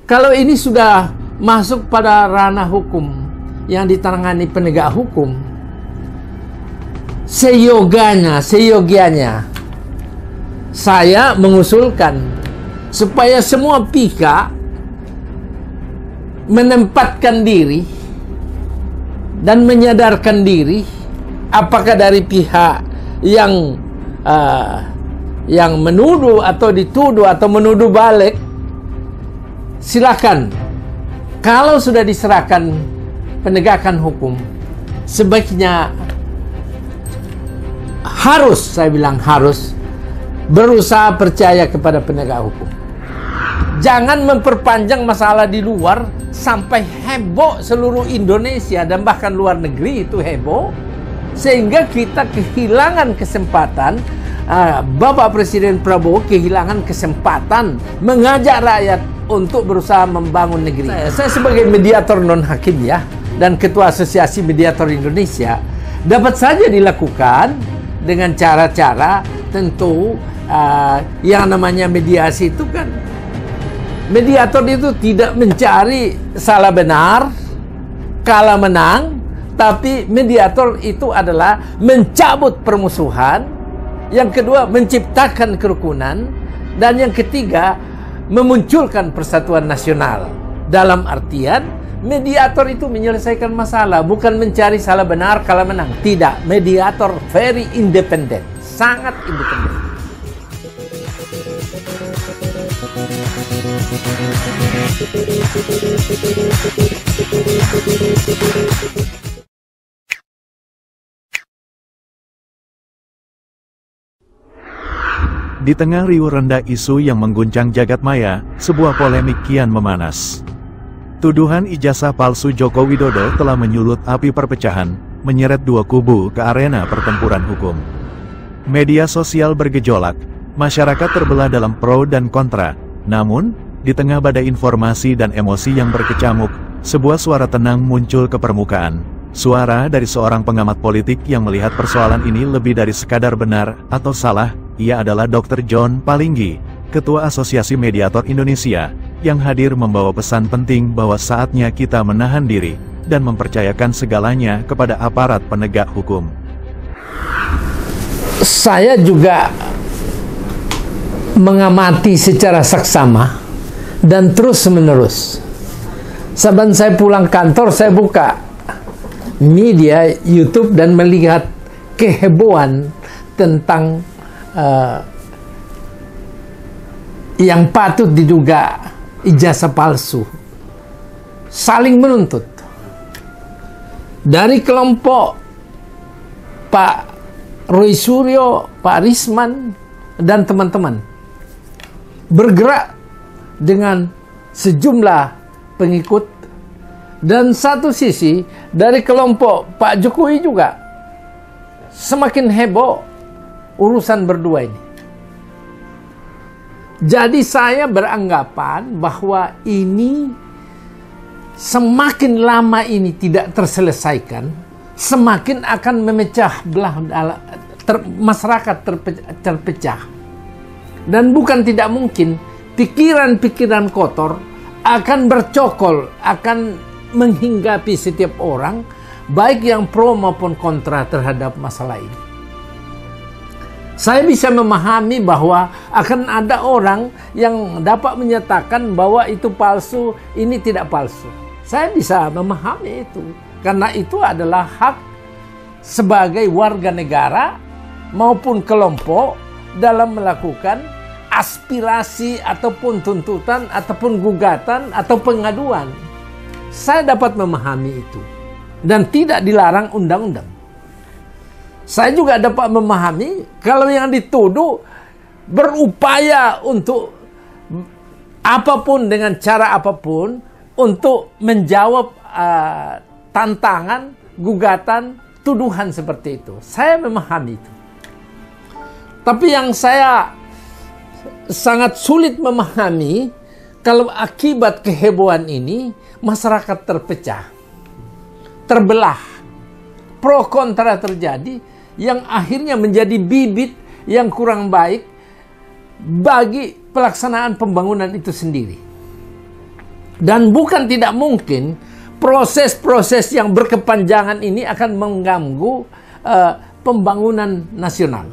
Kalau ini sudah masuk pada ranah hukum yang ditangani penegak hukum, seyogianya saya mengusulkan supaya semua pihak menempatkan diri dan menyadarkan diri, apakah dari pihak yang menuduh atau dituduh atau menuduh balik, silakan. Kalau sudah diserahkan penegakan hukum, sebaiknya harus, saya bilang harus, berusaha percaya kepada penegak hukum. Jangan memperpanjang masalah di luar sampai heboh seluruh Indonesia dan bahkan luar negeri itu heboh, sehingga kita kehilangan kesempatan. Bapak Presiden Prabowo kehilangan kesempatan mengajak rakyat untuk berusaha membangun negeri. Saya sebagai mediator non-hakim ya, dan Ketua Asosiasi Mediator Indonesia, dapat saja dilakukan dengan cara-cara tentu yang namanya mediasi itu kan, mediator itu tidak mencari salah benar, kalah menang, tapi mediator itu adalah mencabut permusuhan. Yang kedua, menciptakan kerukunan. Dan yang ketiga, memunculkan persatuan nasional. Dalam artian, mediator itu menyelesaikan masalah, bukan mencari salah benar, kalah menang. Tidak, mediator very independent, sangat independen. Di tengah riuh rendah isu yang mengguncang jagat maya, sebuah polemik kian memanas. Tuduhan ijazah palsu Joko Widodo telah menyulut api perpecahan, menyeret dua kubu ke arena pertempuran hukum. Media sosial bergejolak, masyarakat terbelah dalam pro dan kontra. Namun, di tengah badai informasi dan emosi yang berkecamuk, sebuah suara tenang muncul ke permukaan. Suara dari seorang pengamat politik yang melihat persoalan ini lebih dari sekadar benar atau salah. Ia adalah Dr. John Palinggi, Ketua Asosiasi Mediator Indonesia, yang hadir membawa pesan penting bahwa saatnya kita menahan diri dan mempercayakan segalanya kepada aparat penegak hukum. Saya juga mengamati secara saksama dan terus-menerus. Saban saya pulang kantor, saya buka media, YouTube, dan melihat kehebohan tentang yang patut diduga ijazah palsu, saling menuntut dari kelompok Pak Roy Suryo, Pak Risman, dan teman-teman, bergerak dengan sejumlah pengikut. Dan satu sisi dari kelompok Pak Jokowi juga semakin heboh urusan berdua ini. Jadi saya beranggapan bahwa ini semakin lama ini tidak terselesaikan, semakin akan memecah belah masyarakat terpecah. Dan bukan tidak mungkin pikiran-pikiran kotor akan bercokol, akan menghinggapi setiap orang, baik yang pro maupun kontra terhadap masalah ini. Saya bisa memahami bahwa akan ada orang yang dapat menyatakan bahwa itu palsu, ini tidak palsu. Saya bisa memahami itu, karena itu adalah hak sebagai warga negara maupun kelompok dalam melakukan aspirasi ataupun tuntutan ataupun gugatan atau pengaduan. Saya dapat memahami itu dan tidak dilarang undang-undang. Saya juga dapat memahami kalau yang dituduh berupaya untuk apapun dengan cara apapun untuk menjawab tantangan, gugatan, tuduhan seperti itu. Saya memahami itu. Tapi yang saya sangat sulit memahami kalau akibat kehebohan ini masyarakat terpecah, terbelah, pro kontra terjadi, yang akhirnya menjadi bibit yang kurang baik bagi pelaksanaan pembangunan itu sendiri. Dan bukan tidak mungkin proses-proses yang berkepanjangan ini akan mengganggu pembangunan nasional.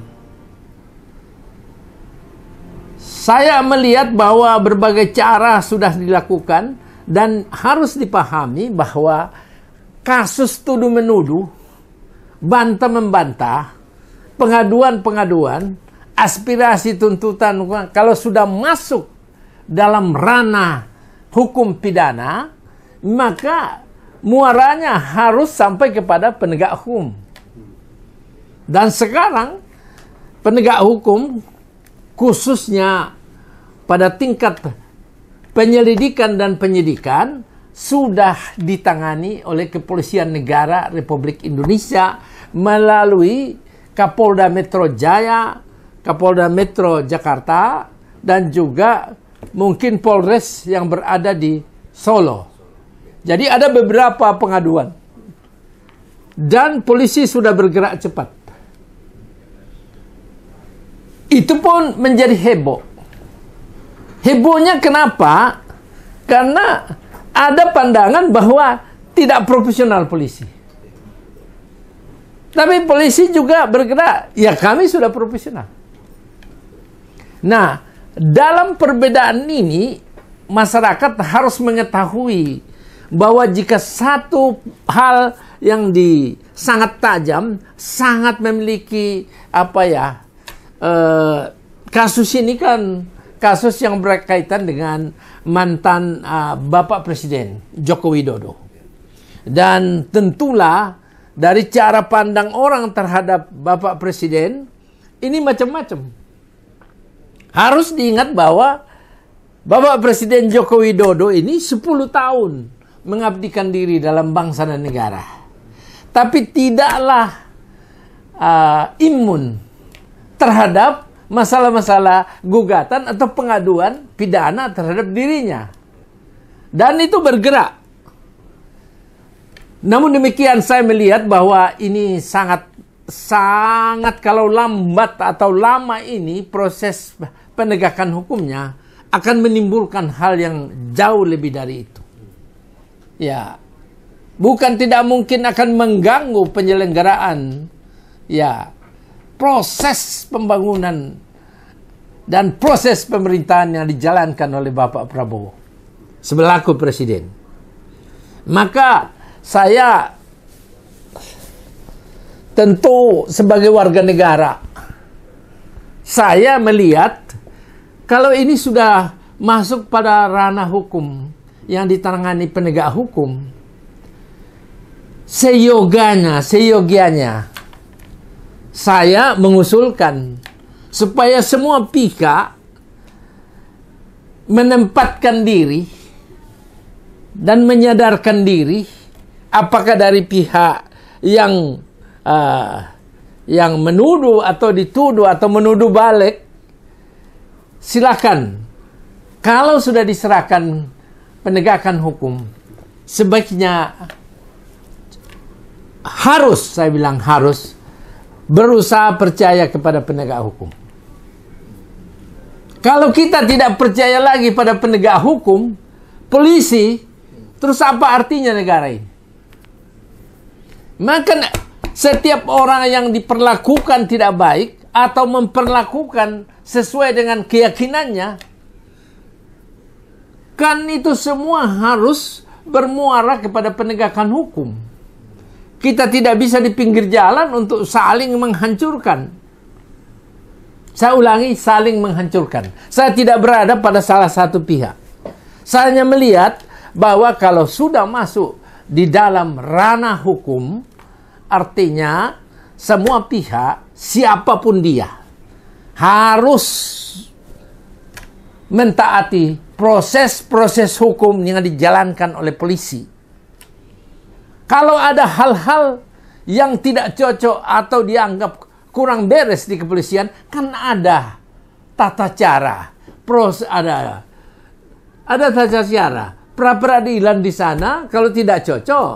Saya melihat bahwa berbagai cara sudah dilakukan dan harus dipahami bahwa kasus tuduh-menuduh, bantah-membantah, pengaduan-pengaduan, aspirasi tuntutan, kalau sudah masuk dalam ranah hukum pidana, maka muaranya harus sampai kepada penegak hukum. Dan sekarang penegak hukum khususnya pada tingkat penyelidikan dan penyidikan sudah ditangani oleh Kepolisian Negara Republik Indonesia melalui Kapolda Metro Jaya, Kapolda Metro Jakarta, dan juga mungkin Polres yang berada di Solo. Jadi ada beberapa pengaduan. Dan polisi sudah bergerak cepat. Itu pun menjadi heboh. Hebohnya kenapa? Karena ada pandangan bahwa tidak profesional polisi. Tapi polisi juga bergerak, ya kami sudah profesional. Nah, dalam perbedaan ini, masyarakat harus mengetahui bahwa jika satu hal yang sangat tajam, sangat memiliki kasus ini kan kasus yang berkaitan dengan mantan Bapak Presiden Joko Widodo. Dan tentulah dari cara pandang orang terhadap Bapak Presiden ini macam-macam. Harus diingat bahwa Bapak Presiden Joko Widodo ini 10 tahun mengabdikan diri dalam bangsa dan negara. Tapi tidaklah imun terhadap masalah-masalah gugatan atau pengaduan pidana terhadap dirinya. Dan itu bergerak. Namun demikian saya melihat bahwa ini sangat kalau lambat atau lama ini proses penegakan hukumnya akan menimbulkan hal yang jauh lebih dari itu. Ya, bukan tidak mungkin akan mengganggu penyelenggaraan proses pembangunan dan proses pemerintahan yang dijalankan oleh Bapak Prabowo selaku presiden. Maka saya tentu sebagai warga negara, saya melihat kalau ini sudah masuk pada ranah hukum yang ditangani penegak hukum, seyogianya saya mengusulkan supaya semua pihak menempatkan diri dan menyadarkan diri, apakah dari pihak yang menuduh atau dituduh atau menuduh balik, silakan. Kalau sudah diserahkan penegakan hukum, sebaiknya harus berusaha percaya kepada penegak hukum. Kalau kita tidak percaya lagi pada penegak hukum, polisi, terus apa artinya negara ini? Maka setiap orang yang diperlakukan tidak baik atau memperlakukan sesuai dengan keyakinannya, kan itu semua harus bermuara kepada penegakan hukum. Kita tidak bisa di pinggir jalan untuk saling menghancurkan. Saya ulangi, saling menghancurkan. Saya tidak berada pada salah satu pihak. Saya hanya melihat bahwa kalau sudah masuk di dalam ranah hukum, artinya semua pihak, siapapun dia, harus mentaati proses-proses hukum yang dijalankan oleh polisi. Kalau ada hal-hal yang tidak cocok atau dianggap kurang beres di kepolisian, kan ada tata cara, ada tata cara, pra-peradilan di sana. Kalau tidak cocok,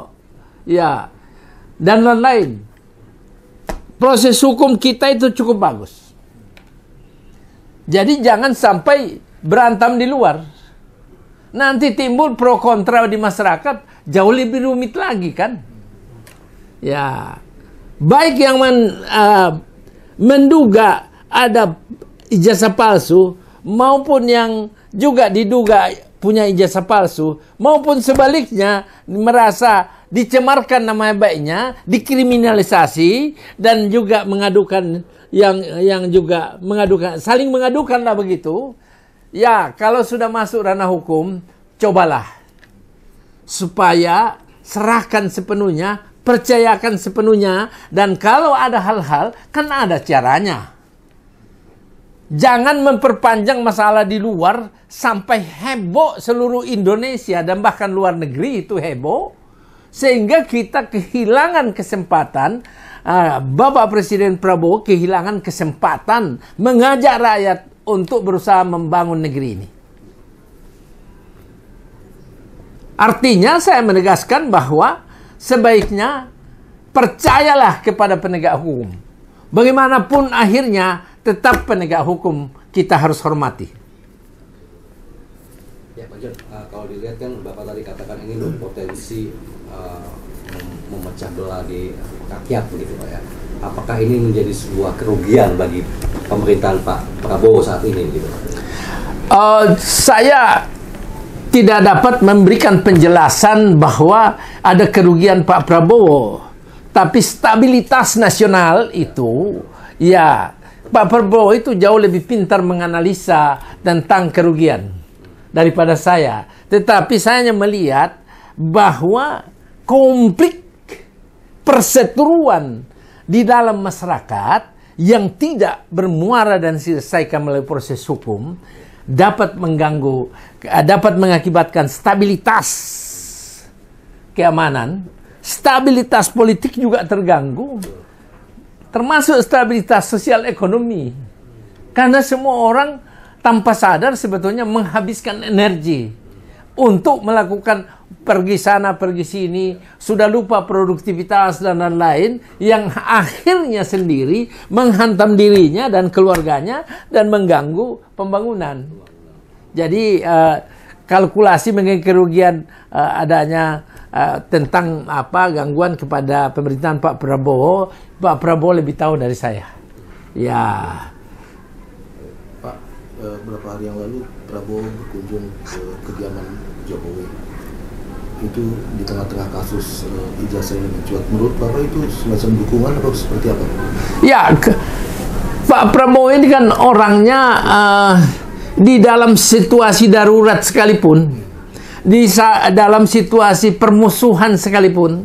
ya, dan lain-lain. Proses hukum kita itu cukup bagus. Jadi jangan sampai berantem di luar. nanti timbul pro kontra di masyarakat, jauh lebih rumit lagi kan? Ya, baik yang menduga ada ijazah palsu maupun yang juga diduga punya ijazah palsu, maupun sebaliknya merasa dicemarkan nama baiknya, dikriminalisasi, dan juga mengadukan yang juga mengadukan, saling mengadukan lah begitu. Ya, kalau sudah masuk ranah hukum, cobalah supaya serahkan sepenuhnya, percayakan sepenuhnya, dan kalau ada hal-hal, kan ada caranya. Jangan memperpanjang masalah di luar sampai heboh seluruh Indonesia dan bahkan luar negeri itu heboh, sehingga kita kehilangan kesempatan. Bapak Presiden Prabowo kehilangan kesempatan mengajak rakyat untuk berusaha membangun negeri ini. Artinya saya menegaskan bahwa sebaiknya percayalah kepada penegak hukum. Bagaimanapun akhirnya, tetap penegak hukum kita harus hormati. Ya Pak John, kalau dilihat kan Bapak tadi katakan ini berpotensi memecah belah di rakyat begitu Pak ya. Apakah ini menjadi sebuah kerugian bagi pemerintahan Pak Prabowo saat ini gitu? Saya tidak dapat memberikan penjelasan bahwa ada kerugian Pak Prabowo, tapi stabilitas nasional itu, ya, Pak Prabowo itu jauh lebih pintar menganalisa tentang kerugian daripada saya. Tetapi saya hanya melihat bahwa konflik perseteruan di dalam masyarakat yang tidak bermuara dan diselesaikan melalui proses hukum dapat mengganggu, dapat mengakibatkan stabilitas keamanan, stabilitas politik juga terganggu, termasuk stabilitas sosial ekonomi. Karena semua orang tanpa sadar sebetulnya menghabiskan energi untuk melakukan pergi sana, pergi sini, sudah lupa produktivitas dan lain-lain, yang akhirnya sendiri menghantam dirinya dan keluarganya dan mengganggu pembangunan. Jadi kalkulasi mengenai kerugian adanya tentang gangguan kepada pemerintahan Pak Prabowo lebih tahu dari saya. Ya. Pak, beberapa hari yang lalu Prabowo berkunjung ke kediaman Jokowi. Itu di tengah-tengah kasus ijazah yang mencuat. Menurut Bapak itu semacam dukungan atau seperti apa? Ya, Pak Prabowo ini kan orangnya di dalam situasi darurat sekalipun, di dalam situasi permusuhan sekalipun,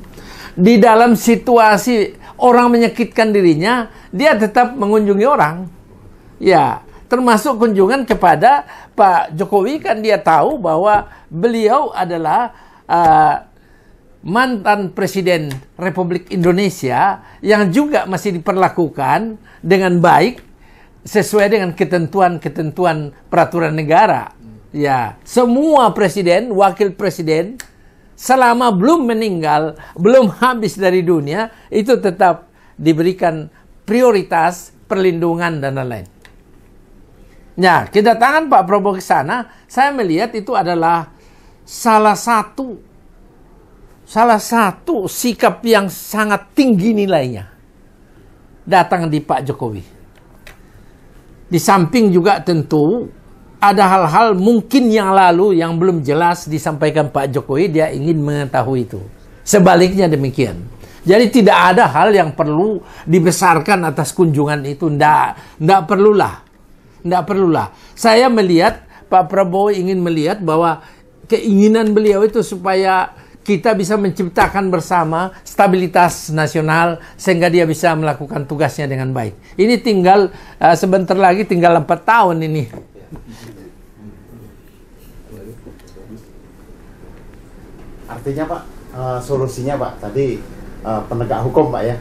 di dalam situasi orang menyakitkan dirinya, dia tetap mengunjungi orang. Ya, termasuk kunjungan kepada Pak Jokowi, kan dia tahu bahwa beliau adalah mantan Presiden Republik Indonesia yang juga masih diperlakukan dengan baik sesuai dengan ketentuan-ketentuan peraturan negara. Ya, semua presiden, wakil presiden selama belum meninggal, belum habis dari dunia, itu tetap diberikan prioritas, perlindungan dan lain-lain. Nah, kedatangan Pak Prabowo ke sana, saya melihat itu adalah salah satu sikap yang sangat tinggi nilainya datang di Pak Jokowi. Di samping juga tentu ada hal-hal mungkin yang lalu yang belum jelas disampaikan Pak Jokowi, dia ingin mengetahui itu. Sebaliknya demikian. Jadi tidak ada hal yang perlu dibesarkan atas kunjungan itu. Nggak perlulah. Saya melihat Pak Prabowo ingin melihat bahwa keinginan beliau itu supaya kita bisa menciptakan bersama stabilitas nasional sehingga dia bisa melakukan tugasnya dengan baik. Ini tinggal sebentar lagi, tinggal 4 tahun ini. Artinya Pak, solusinya Pak, tadi penegak hukum Pak ya.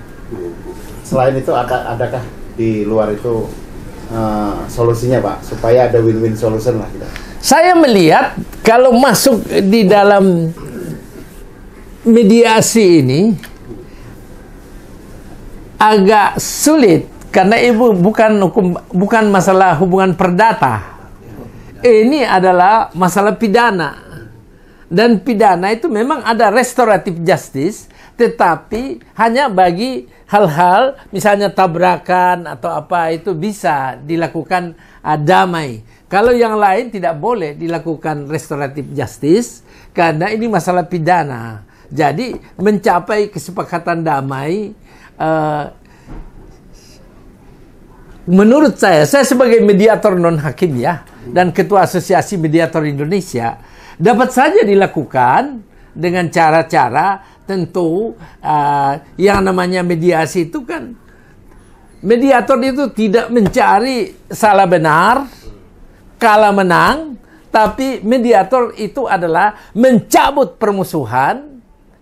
Selain itu adakah di luar itu solusinya Pak, supaya ada win-win solution lah kita? Saya melihat kalau masuk di dalam mediasi ini agak sulit karena bukan masalah hubungan perdata. Ini adalah masalah pidana. Dan pidana itu memang ada restoratif justice, tetapi hanya bagi hal-hal misalnya tabrakan atau apa itu bisa dilakukan damai. Kalau yang lain tidak boleh dilakukan restoratif justice karena ini masalah pidana. Jadi mencapai kesepakatan damai, menurut saya sebagai mediator non hakim ya dan ketua Asosiasi Mediator Indonesia, dapat saja dilakukan dengan cara-cara tentu yang namanya mediasi itu kan, mediator itu tidak mencari salah benar, kalah menang, tapi mediator itu adalah mencabut permusuhan,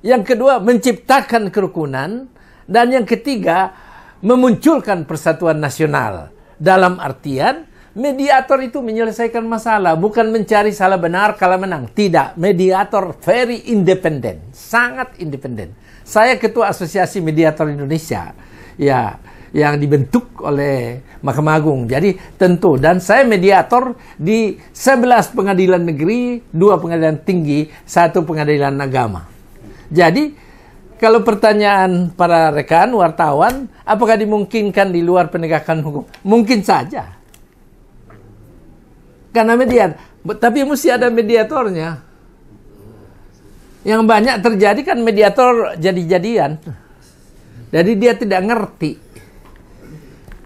yang kedua menciptakan kerukunan, dan yang ketiga memunculkan persatuan nasional. Dalam artian mediator itu menyelesaikan masalah, bukan mencari salah benar, kalah menang. Tidak, mediator very independent, sangat independen. Saya ketua Asosiasi Mediator Indonesia, ya, yang dibentuk oleh Mahkamah Agung. Jadi tentu, dan saya mediator di 11 pengadilan negeri, 2 pengadilan tinggi, 1 pengadilan agama. Jadi kalau pertanyaan para rekan wartawan, apakah dimungkinkan di luar penegakan hukum? Mungkin saja. Karena mediator, tapi mesti ada mediatornya. Yang banyak terjadi kan mediator jadi-jadian. Jadi dia tidak ngerti.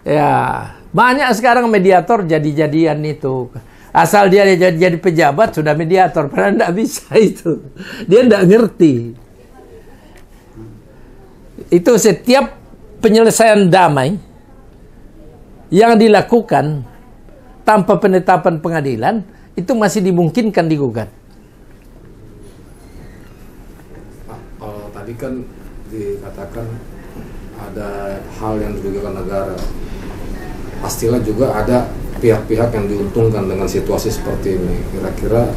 Ya, banyak sekarang mediator jadi-jadian itu. Asal dia jadi pejabat sudah mediator, padahal tidak bisa itu. Dia tidak ngerti. Itu setiap penyelesaian damai yang dilakukan tanpa penetapan pengadilan itu masih dimungkinkan digugat. Tadi kan dikatakan ada hal yang dirugikan negara. Pastilah juga ada pihak-pihak yang diuntungkan dengan situasi seperti ini. Kira-kira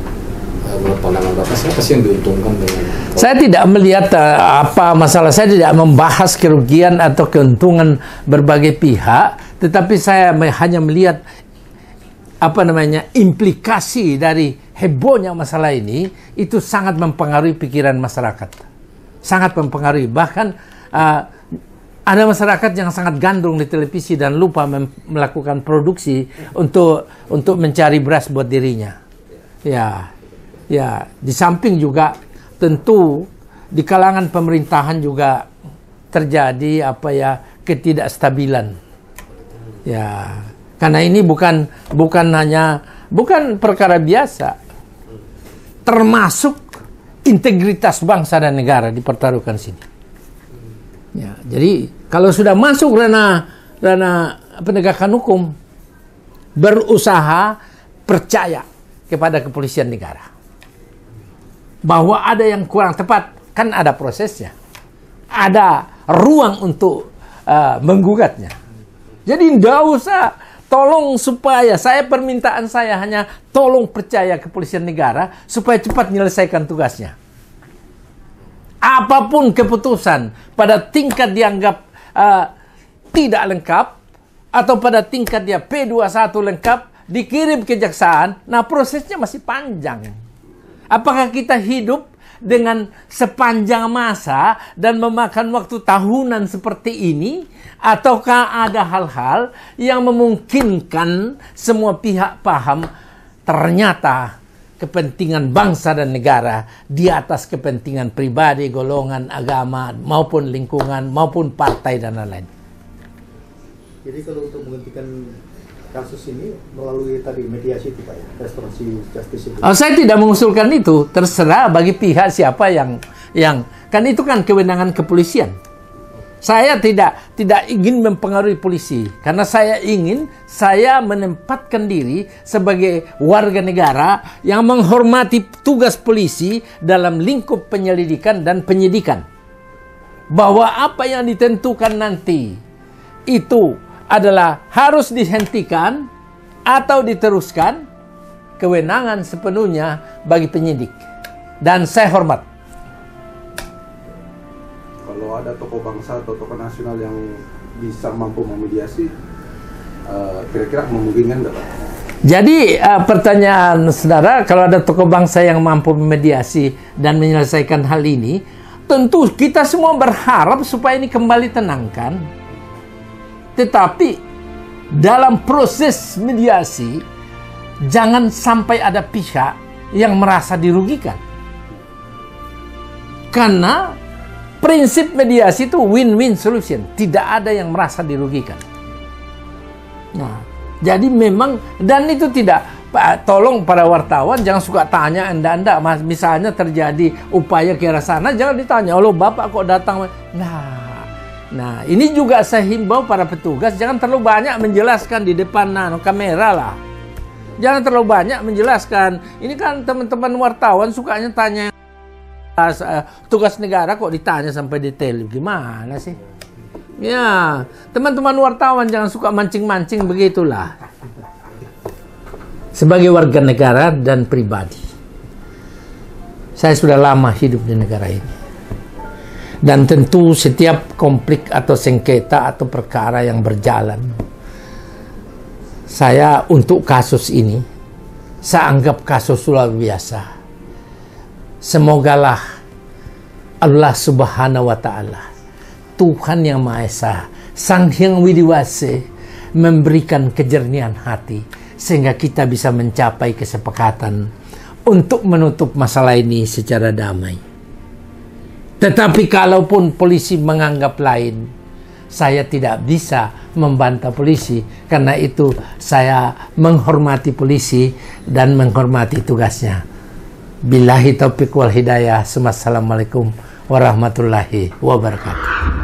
menurut pandangan Bapak, siapa sih yang diuntungkan dengan? Saya tidak melihat apa masalah. Saya tidak membahas kerugian atau keuntungan berbagai pihak, tetapi saya hanya melihat implikasi dari hebohnya masalah ini itu sangat mempengaruhi pikiran masyarakat. Sangat mempengaruhi. Bahkan ada masyarakat yang sangat gandrung di televisi dan lupa melakukan produksi untuk mencari beras buat dirinya. Ya, di samping juga tentu di kalangan pemerintahan juga terjadi ketidakstabilan. Ya, karena ini bukan perkara biasa. Termasuk integritas bangsa dan negara dipertaruhkan sini. Ya, jadi kalau sudah masuk ranah penegakan hukum, berusaha percaya kepada kepolisian negara. Bahwa ada yang kurang tepat, kan ada prosesnya. Ada ruang untuk menggugatnya. Jadi tidak usah, tolong supaya, permintaan saya hanya tolong percaya kepolisian negara supaya cepat menyelesaikan tugasnya. Apapun keputusan pada tingkat dianggap tidak lengkap atau pada tingkat dia P21 lengkap dikirim ke kejaksaan, nah prosesnya masih panjang. Apakah kita hidup dengan sepanjang masa dan memakan waktu tahunan seperti ini, ataukah ada hal-hal yang memungkinkan semua pihak paham ternyata kepentingan bangsa dan negara di atas kepentingan pribadi, golongan, agama, maupun lingkungan, maupun partai dan lain-lain. Jadi kalau untuk menghentikan kasus ini melalui tadi mediasi itu Pak ya, restorasi justice itu. Saya tidak mengusulkan itu, terserah bagi pihak siapa yang kan itu kan kewenangan kepolisian. Saya tidak ingin mempengaruhi polisi, karena saya ingin menempatkan diri sebagai warga negara yang menghormati tugas polisi dalam lingkup penyelidikan dan penyidikan. Bahwa apa yang ditentukan nanti itu adalah harus dihentikan atau diteruskan, kewenangan sepenuhnya bagi penyidik. Dan saya hormat. Kalau ada tokoh bangsa atau tokoh nasional yang bisa mampu memediasi, kira-kira memungkinkan nggak Pak? Jadi pertanyaan saudara, kalau ada tokoh bangsa yang mampu memediasi dan menyelesaikan hal ini, tentu kita semua berharap supaya ini kembali tenangkan. Tetapi dalam proses mediasi, jangan sampai ada pihak yang merasa dirugikan. Karena prinsip mediasi itu win-win solution, tidak ada yang merasa dirugikan. Nah, jadi memang, dan itu tidak, tolong para wartawan jangan suka tanya anda, misalnya terjadi upaya ke arah sana, jangan ditanya, "Oh Bapak kok datang?" Nah, ini juga saya himbau para petugas, jangan terlalu banyak menjelaskan di depan kamera lah. Jangan terlalu banyak menjelaskan. Ini kan teman-teman wartawan sukanya tanya tugas negara kok ditanya sampai detail, gimana sih? Ya, teman-teman wartawan jangan suka mancing-mancing begitulah. Sebagai warga negara dan pribadi, saya sudah lama hidup di negara ini. Dan tentu setiap konflik atau sengketa atau perkara yang berjalan, saya untuk kasus ini, saya anggap kasus luar biasa. Semogalah Allah Subhanahu wa Ta'ala, Tuhan yang Maha Esa, Sang Hyang Widiwase, memberikan kejernihan hati sehingga kita bisa mencapai kesepakatan untuk menutup masalah ini secara damai. Tetapi kalaupun polisi menganggap lain, saya tidak bisa membantah polisi, karena itu saya menghormati polisi dan menghormati tugasnya. Billahi taufiq wal hidayah. Assalamualaikum warahmatullahi wabarakatuh.